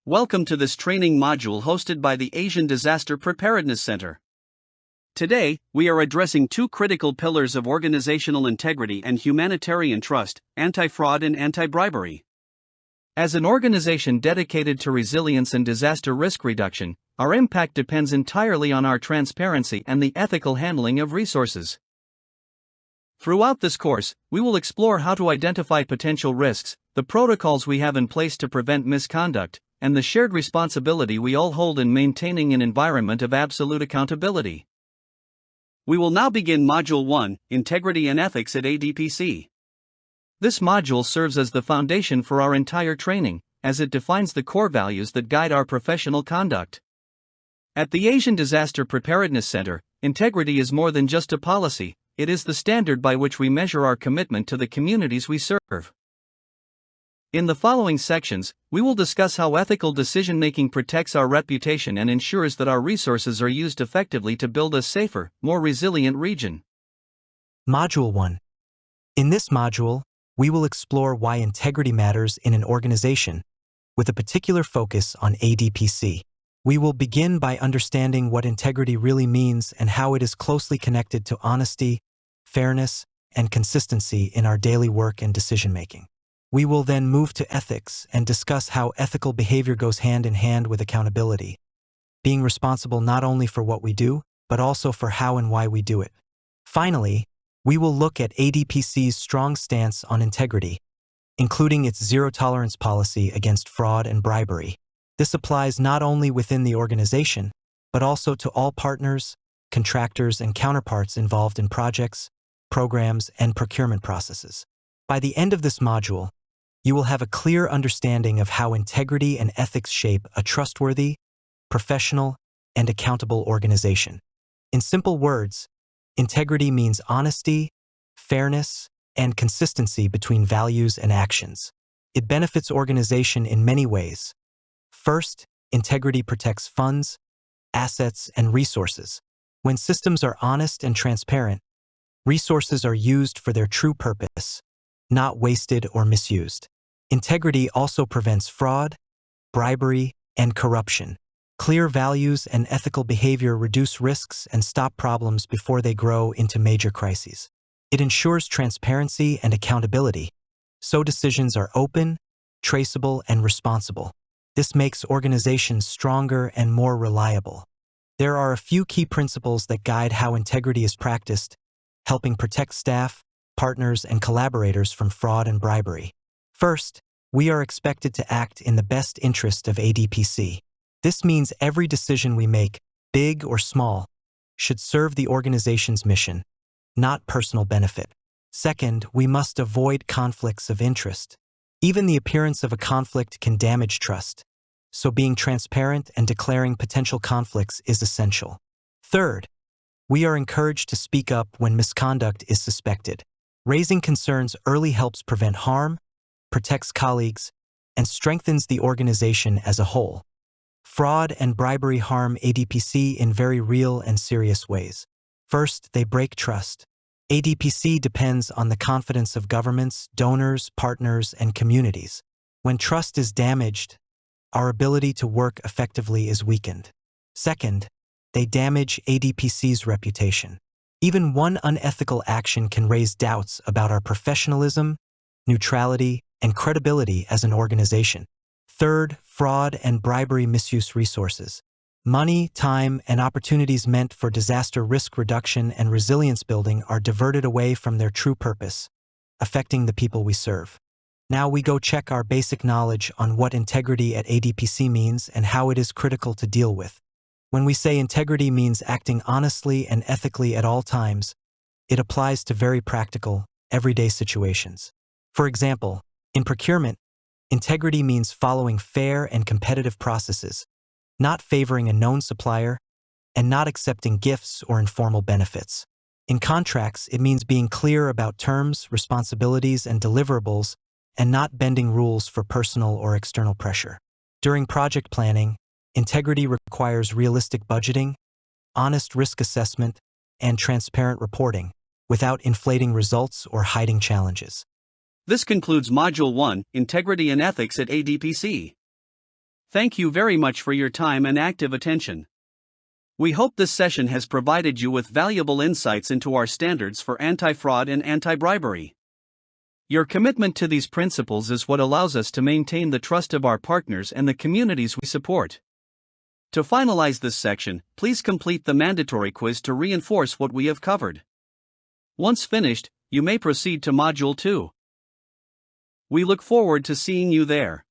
Welcome to this training module hosted by the Asian Disaster Preparedness Center. Today, we are addressing two critical pillars of organizational integrity and humanitarian trust: anti-fraud and anti-bribery. As an organization dedicated to resilience and disaster risk reduction, our impact depends entirely on our transparency and the ethical handling of resources. Throughout this course, we will explore how to identify potential risks, the protocols we have in place to prevent misconduct, and the shared responsibility we all hold in maintaining an environment of absolute accountability. We will now begin Module 1, Integrity and Ethics at ADPC. This module serves as the foundation for our entire training, as it defines the core values that guide our professional conduct. At the Asian Disaster Preparedness Center, integrity is more than just a policy, it is the standard by which we measure our commitment to the communities we serve. In the following sections, we will discuss how ethical decision-making protects our reputation and ensures that our resources are used effectively to build a safer, more resilient region. Module 1. In this module, we will explore why integrity matters in an organization, with a particular focus on ADPC. We will begin by understanding what integrity really means and how it is closely connected to honesty, fairness, and consistency in our daily work and decision-making. We will then move to ethics and discuss how ethical behavior goes hand in hand with accountability, being responsible not only for what we do, but also for how and why we do it. Finally, we will look at ADPC's strong stance on integrity, including its zero-tolerance policy against fraud and bribery. This applies not only within the organization, but also to all partners, contractors, and counterparts involved in projects, programs, and procurement processes. By the end of this module, you will have a clear understanding of how integrity and ethics shape a trustworthy, professional, and accountable organization. In simple words, integrity means honesty, fairness, and consistency between values and actions. It benefits organization in many ways. First, integrity protects funds, assets, and resources. When systems are honest and transparent, resources are used for their true purpose, not wasted or misused. Integrity also prevents fraud, bribery, and corruption. Clear values and ethical behavior reduce risks and stop problems before they grow into major crises. It ensures transparency and accountability, so decisions are open, traceable, and responsible. This makes organizations stronger and more reliable. There are a few key principles that guide how integrity is practiced, helping protect staff, partners, and collaborators from fraud and bribery. First, we are expected to act in the best interest of ADPC. This means every decision we make, big or small, should serve the organization's mission, not personal benefit. Second, we must avoid conflicts of interest. Even the appearance of a conflict can damage trust, so being transparent and declaring potential conflicts is essential. Third, we are encouraged to speak up when misconduct is suspected. Raising concerns early helps prevent harm, protects colleagues, and strengthens the organization as a whole. Fraud and bribery harm ADPC in very real and serious ways. First, they break trust. ADPC depends on the confidence of governments, donors, partners, and communities. When trust is damaged, our ability to work effectively is weakened. Second, they damage ADPC's reputation. Even one unethical action can raise doubts about our professionalism, neutrality, and credibility as an organization. Third, fraud and bribery misuse resources. Money, time, and opportunities meant for disaster risk reduction and resilience building are diverted away from their true purpose, affecting the people we serve. Now we go check our basic knowledge on what integrity at ADPC means and how it is critical to deal with. When we say integrity means acting honestly and ethically at all times, it applies to very practical, everyday situations. For example, in procurement, integrity means following fair and competitive processes, not favoring a known supplier, and not accepting gifts or informal benefits. In contracts, it means being clear about terms, responsibilities, and deliverables, and not bending rules for personal or external pressure. During project planning, integrity requires realistic budgeting, honest risk assessment, and transparent reporting, without inflating results or hiding challenges. This concludes Module 1, Integrity and Ethics at ADPC. Thank you very much for your time and active attention. We hope this session has provided you with valuable insights into our standards for anti-fraud and anti-bribery. Your commitment to these principles is what allows us to maintain the trust of our partners and the communities we support. To finalize this section, please complete the mandatory quiz to reinforce what we have covered. Once finished, you may proceed to Module 2. We look forward to seeing you there.